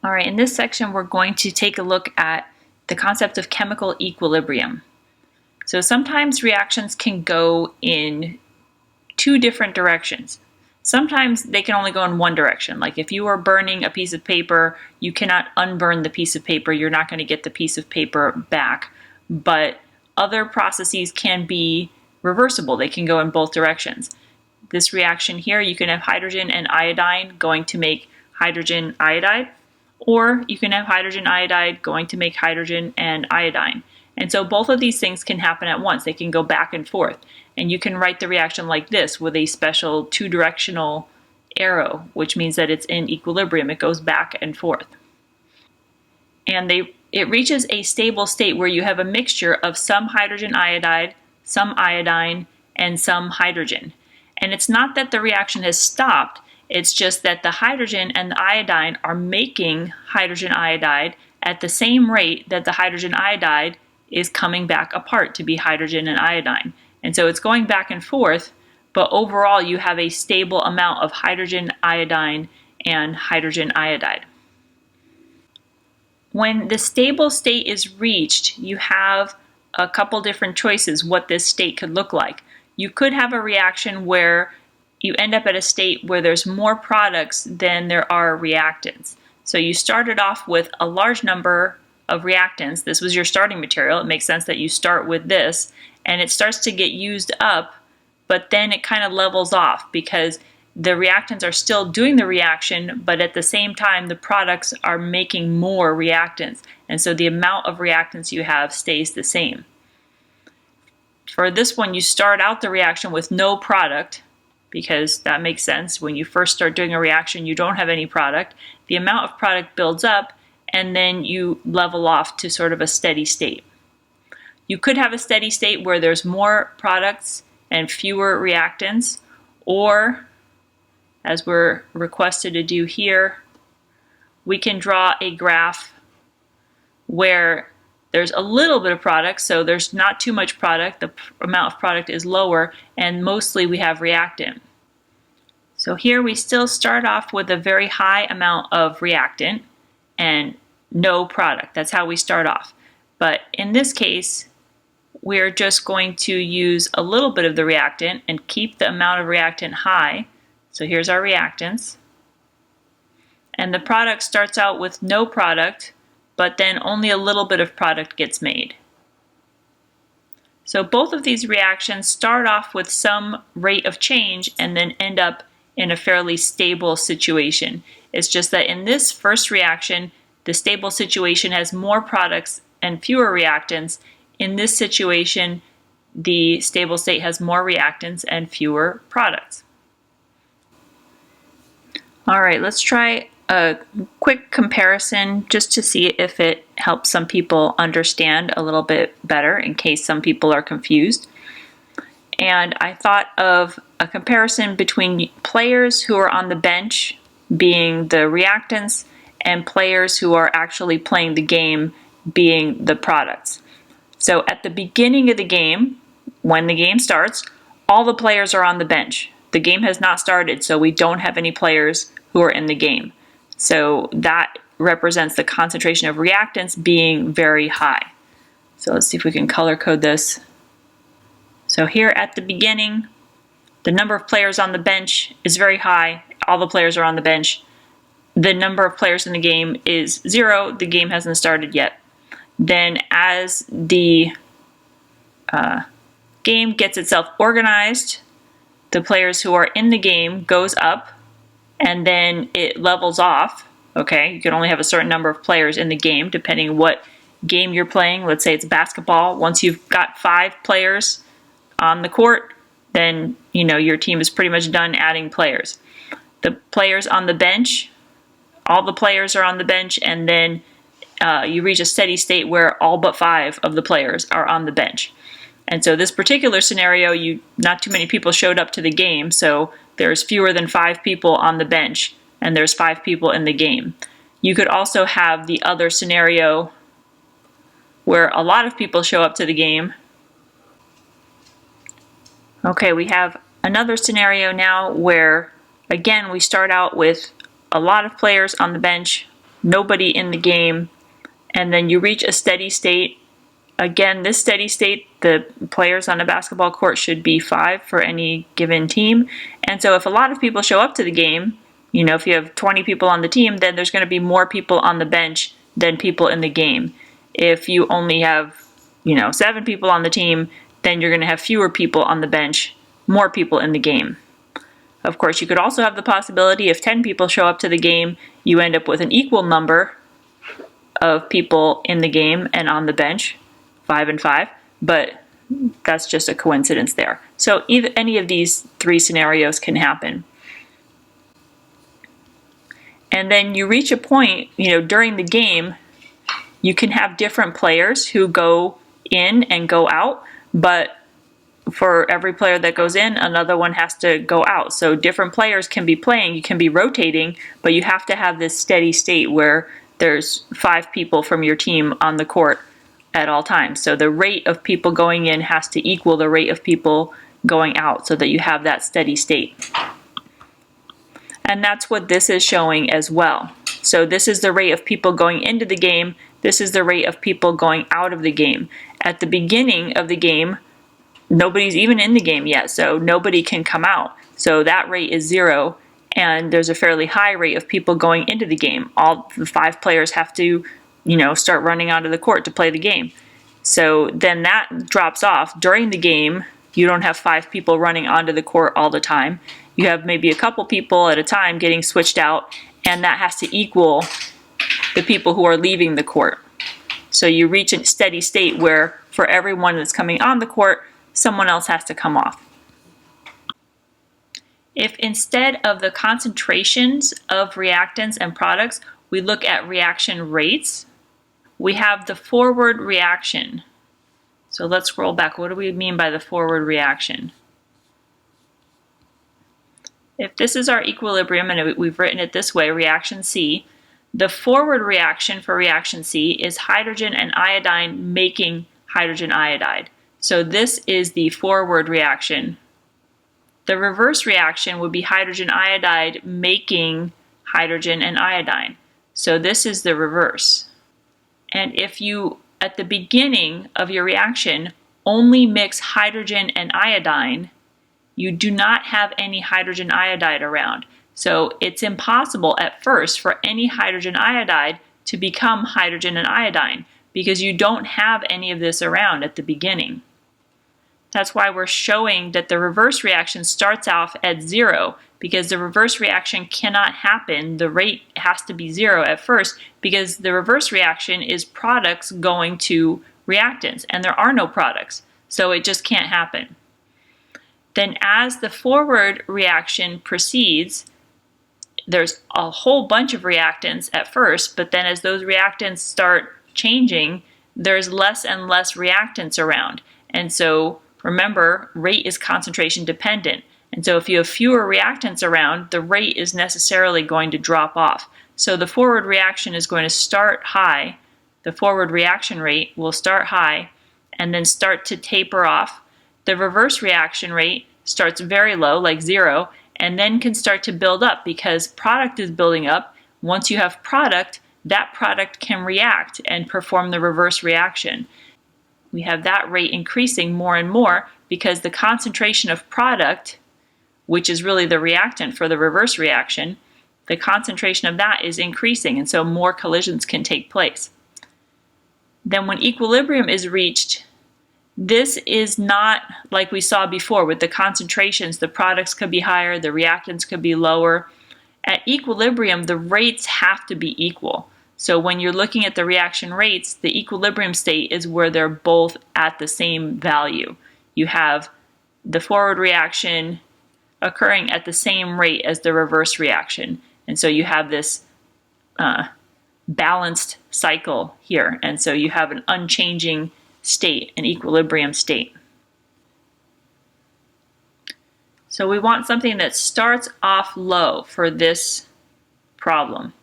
All right, in this section, we're going to take a look at the concept of chemical equilibrium. So sometimes reactions can go in two different directions. Sometimes they can only go in one direction. Like if you are burning a piece of paper, you cannot unburn the piece of paper. You're not going to get the piece of paper back. But other processes can be reversible. They can go in both directions. This reaction here, you can have hydrogen and iodine going to make hydrogen iodide, or you can have hydrogen iodide going to make hydrogen and iodine. And so both of these things can happen at once. They can go back and forth. And you can write the reaction like this with a special two-directional arrow, which means that it's in equilibrium. It goes back and forth. And it reaches a stable state where you have a mixture of some hydrogen iodide, some iodine, and some hydrogen. And it's not that the reaction has stopped, it's just that the hydrogen and the iodine are making hydrogen iodide at the same rate that the hydrogen iodide is coming back apart to be hydrogen and iodine. And so it's going back and forth, but overall you have a stable amount of hydrogen iodine and hydrogen iodide. When the stable state is reached, you have a couple different choices what this state could look like. You could have a reaction where you end up at a state where there's more products than there are reactants. So you started off with a large number of reactants. This was your starting material. It makes sense that you start with this, and it starts to get used up, but then it kind of levels off because the reactants are still doing the reaction, but at the same time the products are making more reactants, and so the amount of reactants you have stays the same. For this one, you start out the reaction with no product, because that makes sense. When you first start doing a reaction, you don't have any product. The amount of product builds up, and then you level off to sort of a steady state. You could have a steady state where there's more products and fewer reactants, or, as we're requested to do here, we can draw a graph where there's a little bit of product, so there's not too much product, the amount of product is lower, and mostly we have reactant. So here we still start off with a very high amount of reactant and no product. That's how we start off. But in this case, we're just going to use a little bit of the reactant and keep the amount of reactant high. So here's our reactants. And the product starts out with no product, but then only a little bit of product gets made. So both of these reactions start off with some rate of change and then end up in a fairly stable situation. It's just that in this first reaction, the stable situation has more products and fewer reactants. In this situation, the stable state has more reactants and fewer products. All right, let's try a quick comparison just to see if it helps some people understand a little bit better in case some people are confused. And I thought of a comparison between players who are on the bench, being the reactants, and players who are actually playing the game, being the products. So at the beginning of the game, when the game starts, all the players are on the bench. The game has not started, so we don't have any players who are in the game. So that represents the concentration of reactants being very high. So let's see if we can color code this. So here at the beginning, the number of players on the bench is very high. All the players are on the bench. The number of players in the game is 0. The game hasn't started yet. Then as the game gets itself organized, the players who are in the game goes up, and then it levels off. Okay, you can only have a certain number of players in the game depending what game you're playing. Let's say it's basketball. Once you've got 5 players on the court, then your team is pretty much done adding players. The players on the bench, all the players are on the bench, and then you reach a steady state where all but 5 of the players are on the bench. And so this particular scenario, not too many people showed up to the game, so there's fewer than 5 people on the bench, and there's 5 people in the game. You could also have the other scenario where a lot of people show up to the game. Okay, we have another scenario now where, again, we start out with a lot of players on the bench, nobody in the game, and then you reach a steady state. Again, this steady state, the players on a basketball court should be 5 for any given team. And so if a lot of people show up to the game, if you have 20 people on the team, then there's going to be more people on the bench than people in the game. If you only have, 7 people on the team, then you're going to have fewer people on the bench, more people in the game. Of course, you could also have the possibility if 10 people show up to the game, you end up with an equal number of people in the game and on the bench, 5 and 5, but that's just a coincidence there. So either any of these 3 scenarios can happen. And then you reach a point, during the game, you can have different players who go in and go out, but for every player that goes in, another one has to go out. So different players can be playing, you can be rotating, but you have to have this steady state where there's 5 people from your team on the court at all times. So the rate of people going in has to equal the rate of people going out so that you have that steady state. And that's what this is showing as well. So this is the rate of people going into the game. This is the rate of people going out of the game. At the beginning of the game, nobody's even in the game yet, so nobody can come out. So that rate is 0, and there's a fairly high rate of people going into the game. All the 5 players have to, start running onto the court to play the game. So then that drops off. During the game, you don't have 5 people running onto the court all the time. You have maybe a couple people at a time getting switched out, and that has to equal the people who are leaving the court. So you reach a steady state where for everyone that's coming on the court, someone else has to come off. If instead of the concentrations of reactants and products, we look at reaction rates, we have the forward reaction. So let's scroll back. What do we mean by the forward reaction? If this is our equilibrium, and we've written it this way, reaction C, the forward reaction for reaction C is hydrogen and iodine making hydrogen iodide. So this is the forward reaction. The reverse reaction would be hydrogen iodide making hydrogen and iodine. So this is the reverse. And if you, at the beginning of your reaction, only mix hydrogen and iodine, you do not have any hydrogen iodide around. So it's impossible at first for any hydrogen iodide to become hydrogen and iodine because you don't have any of this around at the beginning. That's why we're showing that the reverse reaction starts off at 0 because the reverse reaction cannot happen. The rate has to be 0 at first because the reverse reaction is products going to reactants and there are no products. So it just can't happen. Then as the forward reaction proceeds, there's a whole bunch of reactants at first, but then as those reactants start changing, there's less and less reactants around. And so remember, rate is concentration dependent. And so if you have fewer reactants around, the rate is necessarily going to drop off. So the forward reaction is going to start high. The forward reaction rate will start high and then start to taper off. The reverse reaction rate starts very low, like 0, and then can start to build up because product is building up. Once you have product, that product can react and perform the reverse reaction. We have that rate increasing more and more because the concentration of product, which is really the reactant for the reverse reaction, the concentration of that is increasing, and so more collisions can take place. Then when equilibrium is reached, this is not like we saw before with the concentrations. The products could be higher, the reactants could be lower. At equilibrium, the rates have to be equal. So when you're looking at the reaction rates, the equilibrium state is where they're both at the same value. You have the forward reaction occurring at the same rate as the reverse reaction. And so you have this balanced cycle here. And so you have an unchanging state, an equilibrium state. So we want something that starts off low for this problem.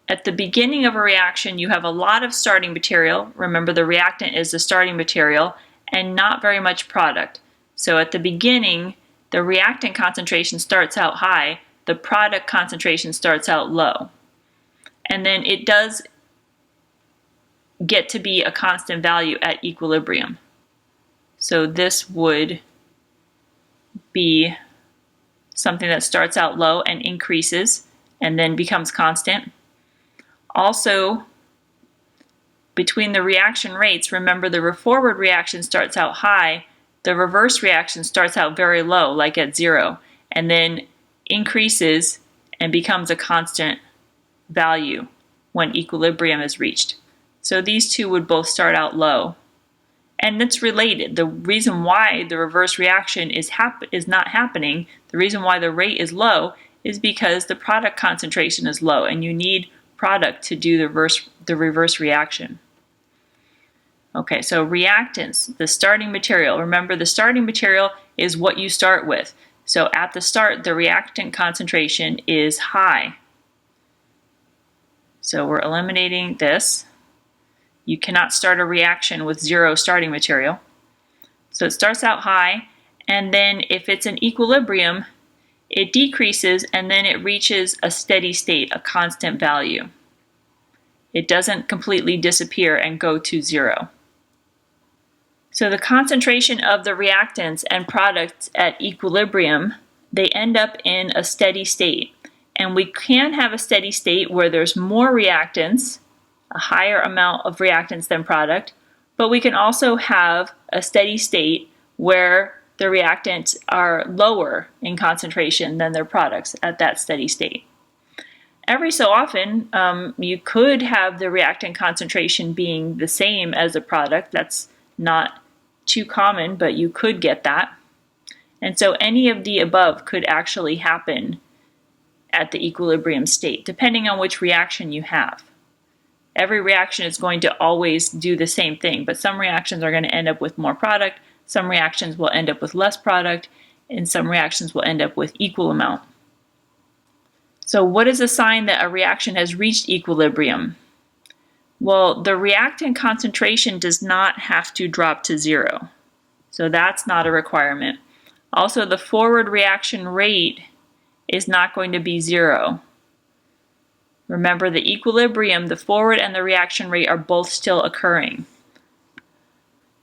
At the beginning of a reaction, you have a lot of starting material. Remember, the reactant is the starting material and not very much product. So at the beginning, the reactant concentration starts out high, the product concentration starts out low. and then it does get to be a constant value at equilibrium. So this would be something that starts out low and increases and then becomes constant. Also, between the reaction rates, remember the forward reaction starts out high, the reverse reaction starts out very low, like at 0, and then increases and becomes a constant value when equilibrium is reached. So these two would both start out low. And it's related. The reason why the reverse reaction is not happening, the reason why the rate is low, is because the product concentration is low, and you need product to do the reverse reaction. Okay, so reactants, the starting material. Remember, the starting material is what you start with. So at the start, the reactant concentration is high. So we're eliminating this. You cannot start a reaction with 0 starting material. So it starts out high, and then if it's an equilibrium, it decreases, and then it reaches a steady state, a constant value. It doesn't completely disappear and go to 0. So the concentration of the reactants and products at equilibrium, they end up in a steady state. And we can have a steady state where there's more reactants, a higher amount of reactants than product, but we can also have a steady state where the reactants are lower in concentration than their products at that steady state. Every so often, you could have the reactant concentration being the same as the product. That's not too common, but you could get that. And so any of the above could actually happen at the equilibrium state, depending on which reaction you have. Every reaction is going to always do the same thing, but some reactions are going to end up with more product, some reactions will end up with less product, and some reactions will end up with equal amount. So what is a sign that a reaction has reached equilibrium? Well, the reactant concentration does not have to drop to 0. So that's not a requirement. Also, the forward reaction rate is not going to be 0. Remember, the equilibrium, the forward and the reaction rate are both still occurring.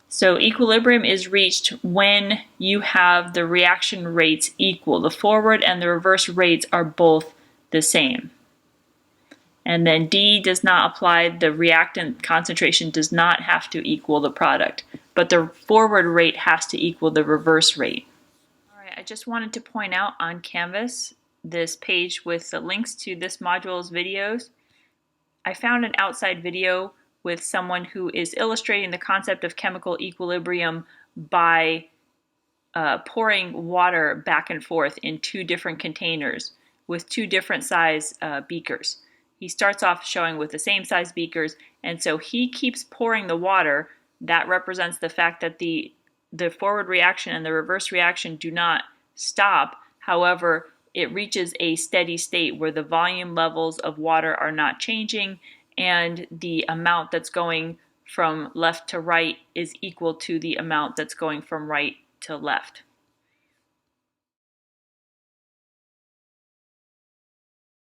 So equilibrium is reached when you have the reaction rates equal. The forward and the reverse rates are both the same. And then D does not apply. The reactant concentration does not have to equal the product, but the forward rate has to equal the reverse rate. All right, I just wanted to point out on Canvas, this page with the links to this module's videos. I found an outside video with someone who is illustrating the concept of chemical equilibrium by pouring water back and forth in 2 different containers with 2 different size beakers. He starts off showing with the same size beakers, and so he keeps pouring the water. That represents the fact that the forward reaction and the reverse reaction do not stop. However, it reaches a steady state where the volume levels of water are not changing, and the amount that's going from left to right is equal to the amount that's going from right to left.